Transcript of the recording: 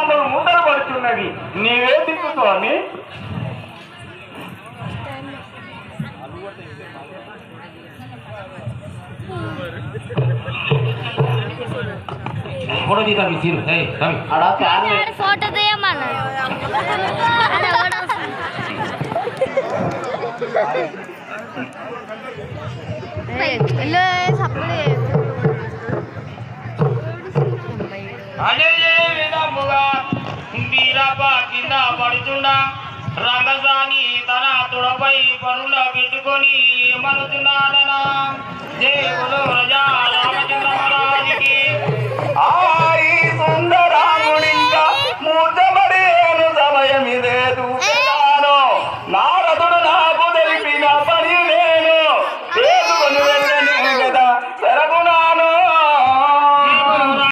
మమ్మల్ని ముందర పడుతున్నది. నీవే దిక్కు స్వామి? फोटो दी तभी सिर है तभी అలా ఫ్యాన్ फोटो తీయమన్నా అదే విధముగా బీరాపా కింద పడుతున్నా రంగసాని తన తొడపై పనుల పెట్టుకొని ఏమనుతున్నాడనా దేవుడు రజా రామ